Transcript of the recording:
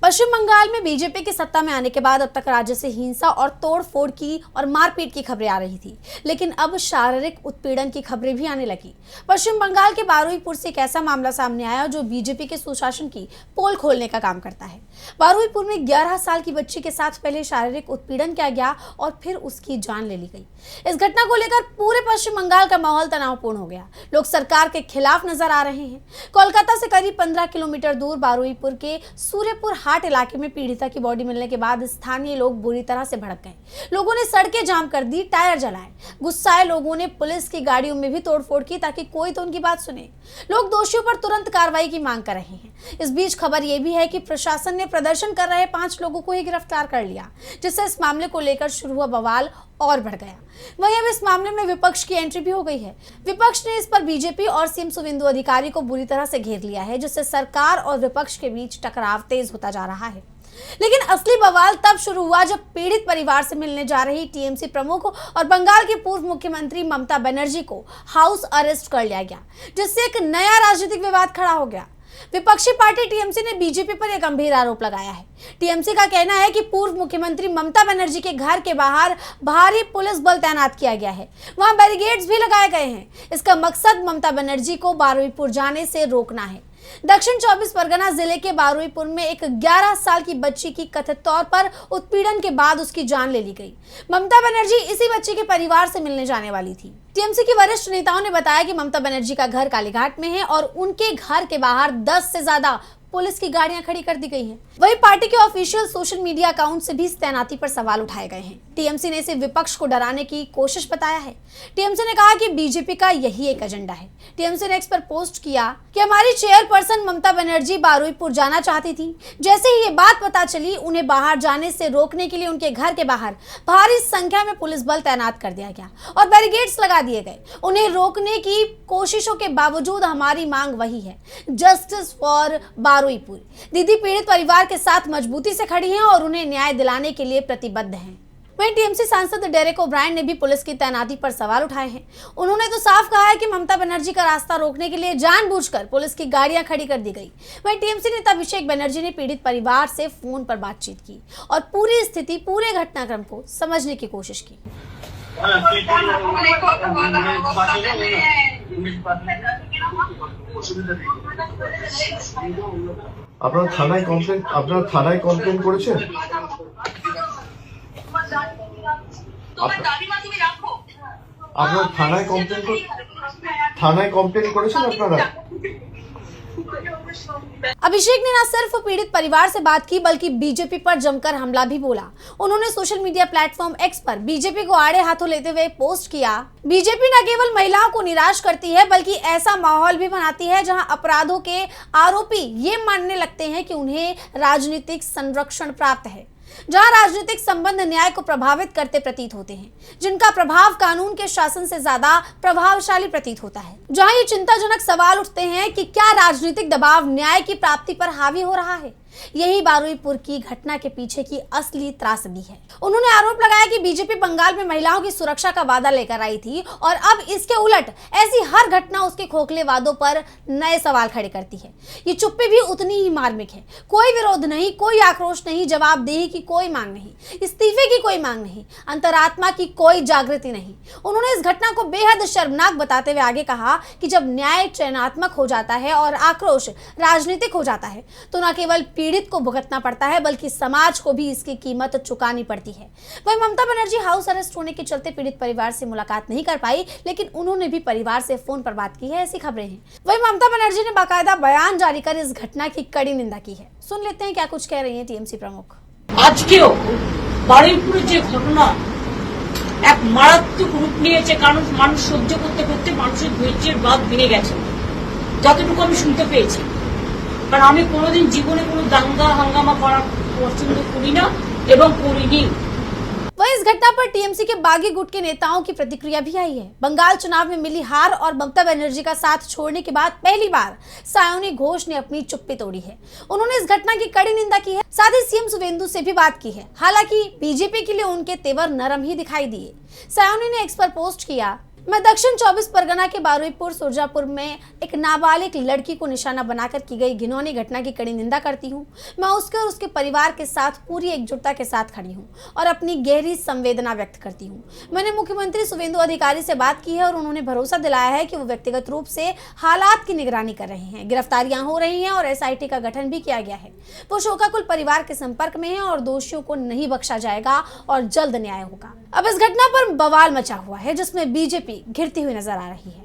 पश्चिम बंगाल में बीजेपी की सत्ता में आने के बाद अब तक राज्य से हिंसा और तोड़फोड़ की और मारपीट की खबरें आ रही थी, लेकिन अब शारीरिक उत्पीड़न की खबरें भी आने लगी। पश्चिम बंगाल के बारुईपुर से एक ऐसा मामला सामने आया जो बीजेपी के सुशासन की पोल खोलने का काम करता है। बारुईपुर में 11 साल की बच्ची के साथ पहले शारीरिक उत्पीड़न किया गया और फिर उसकी जान ले ली गई। इस घटना को लेकर पूरे पश्चिम बंगाल का माहौल तनावपूर्ण हो गया। लोग सरकार के खिलाफ नजर आ रहे हैं। कोलकाता से करीब 15 किलोमीटर दूर बारुईपुर के सूर्यपुर हाट इलाके में पीड़िता की बॉडी मिलने के बाद स्थानीय लोग बुरी तरह से भड़क गए। लोगों ने सड़कें जाम कर दी, टायर जलाए। गुस्साए लोगों ने पुलिस की गाड़ियों में भी तोड़फोड़ की ताकि कोई तो उनकी बात सुने। लोग दोषियों पर तुरंत कार्रवाई की मांग कर रहे हैं। इस बीच खबर यह भी है कि प्रशासन ने प्रदर्शन कर रहे 5 लोगों को ही गिरफ्तार कर लिया, जिससे इस मामले को लेकर शुरू हुआ बवाल और बढ़ गया। वहीं अब इस मामले में विपक्ष की एंट्री भी हो गई है। विपक्ष ने इस पर बीजेपी और सीएम शुवेंदु अधिकारी को बुरी तरह से घेर लिया है, जिससे सरकार और विपक्ष के बीच टकराव तेज होता जा रहा है। लेकिन असली बवाल तब शुरू हुआ जब पीड़ित परिवार से मिलने जा रही टीएमसी प्रमुख और बंगाल की पूर्व मुख्यमंत्री ममता बनर्जी को हाउस अरेस्ट कर लिया गया, जिससे एक नया राजनीतिक विवाद खड़ा हो गया। विपक्षी पार्टी टीएमसी ने बीजेपी पर एक गंभीर आरोप लगाया है। टीएमसी का कहना है कि पूर्व मुख्यमंत्री ममता बनर्जी के घर के बाहर भारी पुलिस बल तैनात किया गया है, वहां बैरिकेड्स भी लगाए गए हैं। इसका मकसद ममता बनर्जी को बारुईपुर जाने से रोकना है। दक्षिण 24 परगना जिले के बारुईपुर में एक 11 साल की बच्ची की कथित तौर पर उत्पीड़न के बाद उसकी जान ले ली गई। ममता बनर्जी इसी बच्ची के परिवार से मिलने जाने वाली थी। टीएमसी के वरिष्ठ नेताओं ने बताया कि ममता बनर्जी का घर कालीघाट में है और उनके घर के बाहर 10 से ज्यादा पुलिस की गाड़ियां खड़ी कर दी गई हैं। वहीं पार्टी के ऑफिशियल सोशल मीडिया अकाउंट से भी इस तैनाती पर सवाल उठाए गए हैं। टीएमसी ने इसे विपक्ष को डराने की कोशिश बताया है। टीएमसी ने कहा कि बीजेपी का यही एक एजेंडा है। टीएमसी ने एक्स पर पोस्ट किया कि हमारी चेयरपर्सन ममता बनर्जी बारुईपुर जाना चाहती थी। जैसे ही ये बात पता चली, उन्हें बाहर जाने से रोकने के लिए उनके घर के बाहर भारी संख्या में पुलिस बल तैनात कर दिया गया और बैरिकेड्स लगा दिए गए। उन्हें रोकने की कोशिशों के बावजूद हमारी मांग वही है, जस्टिस फॉर बारुईपुर। दीदी पीड़ित परिवार के साथ मजबूती से खड़ी हैं और उन्हें न्याय दिलाने के लिए प्रतिबद्ध हैं। वहीं टीएमसी सांसद डेरेक ओब्रायन ने भी पुलिस की तैनाती पर सवाल उठाए हैं। उन्होंने तो साफ कहा है कि ममता बनर्जी का रास्ता रोकने के लिए जानबूझकर पुलिस की गाड़ियां खड़ी कर दी गई। वहीं टीएमसी नेता अभिषेक बनर्जी ने पीड़ित परिवार से फोन पर बातचीत की और पूरी स्थिति, पूरे घटनाक्रम को समझने की कोशिश की। আপনারা থানায় কমপ্লেন করেছেন? আপনারা থানায় কমপ্লেন করেছেন আপনারা? अभिषेक ने न सिर्फ पीड़ित परिवार से बात की बल्कि बीजेपी पर जमकर हमला भी बोला। उन्होंने सोशल मीडिया प्लेटफॉर्म एक्स पर बीजेपी को आड़े हाथों लेते हुए पोस्ट किया, बीजेपी न केवल महिलाओं को निराश करती है बल्कि ऐसा माहौल भी बनाती है जहां अपराधों के आरोपी ये मानने लगते हैं कि उन्हें राजनीतिक संरक्षण प्राप्त है, जहां राजनीतिक संबंध न्याय को प्रभावित करते प्रतीत होते हैं, जिनका प्रभाव कानून के शासन से ज्यादा प्रभावशाली प्रतीत होता है। जहां ये चिंताजनक सवाल उठते हैं कि क्या राजनीतिक दबाव न्याय की प्राप्ति पर हावी हो रहा है। यही बारुईपुर की घटना के पीछे की असली त्रासदी है। उन्होंने आरोप लगाया कि बीजेपी बंगाल में महिलाओं की सुरक्षा का वादा लेकर आई थी और अब इसके उलट ऐसी हर घटना उसके खोखले वादों पर नए सवाल खड़े करती है। ये चुप्पी भी उतनी ही मार्मिक है। कोई विरोध नहीं, कोई आक्रोश नहीं, जवाबदेही की कोई मांग नहीं, इस्तीफे की कोई मांग नहीं, अंतरात्मा की कोई जागृति नहीं। उन्होंने इस घटना को बेहद शर्मनाक बताते हुए आगे कहा कि जब न्याय चयनात्मक हो जाता है और आक्रोश राजनीतिक हो जाता है तो न केवल पीड़ित को भुगतना पड़ता है बल्कि समाज को भी इसकी कीमत चुकानी पड़ती है। वहीं ममता बनर्जी हाउस अरेस्ट होने के चलते पीड़ित परिवार से मुलाकात नहीं कर पाई, लेकिन उन्होंने भी परिवार से फोन पर बात की है, ऐसी खबरें हैं। वहीं ममता बनर्जी ने बाकायदा बयान जारी कर इस घटना की कड़ी निंदा की है। सुन लेते हैं क्या कुछ कह रही है टीएमसी प्रमुख। আজকেও বারুইপুরের যে ঘটনা এক মারাত্মক রূপ নিয়েছে, কারণ মানুষ সহ্য করতে করতে মানুষের ধৈর্যের বাঁধ ভেঙে গেছে, যতটুকু আমি শুনতে পেয়েছি। কারণ আমি কোনোদিন জীবনে কোনো দাঙ্গা হাঙ্গামা করা পছন্দ করি না এবং করিনি। वहीं इस घटना पर टीएमसी के बागी गुट के नेताओं की प्रतिक्रिया भी आई है। बंगाल चुनाव में मिली हार और ममता बनर्जी का साथ छोड़ने के बाद पहली बार सायोनी घोष ने अपनी चुप्पी तोड़ी है। उन्होंने इस घटना की कड़ी निंदा की है, साथ ही सीएम शुवेंदु से भी बात की है। हालांकि बीजेपी के लिए उनके तेवर नरम ही दिखाई दिए। सायोनी ने एक्स पर पोस्ट किया मैं दक्षिण 24 परगना के बारुईपुर सुरजापुर में एक नाबालिग लड़की को निशाना बनाकर की गई घिनौनी घटना की कड़ी निंदा करती हूं। मैं उसके और उसके परिवार के साथ पूरी एकजुटता के साथ खड़ी हूं और अपनी गहरी संवेदना व्यक्त करती हूं। मैंने मुख्यमंत्री शुभेंदु अधिकारी से बात की है और उन्होंने भरोसा दिलाया है कि वो व्यक्तिगत रूप से हालात की निगरानी कर रहे हैं। गिरफ्तारियां हो रही हैं और SIT का गठन भी किया गया है। वो शोकाकुल परिवार के संपर्क में है और दोषियों को नहीं बख्शा जाएगा और जल्द न्याय होगा। अब इस घटना पर बवाल मचा हुआ है जिसमें बीजेपी घिरती हुई नजर आ रही है।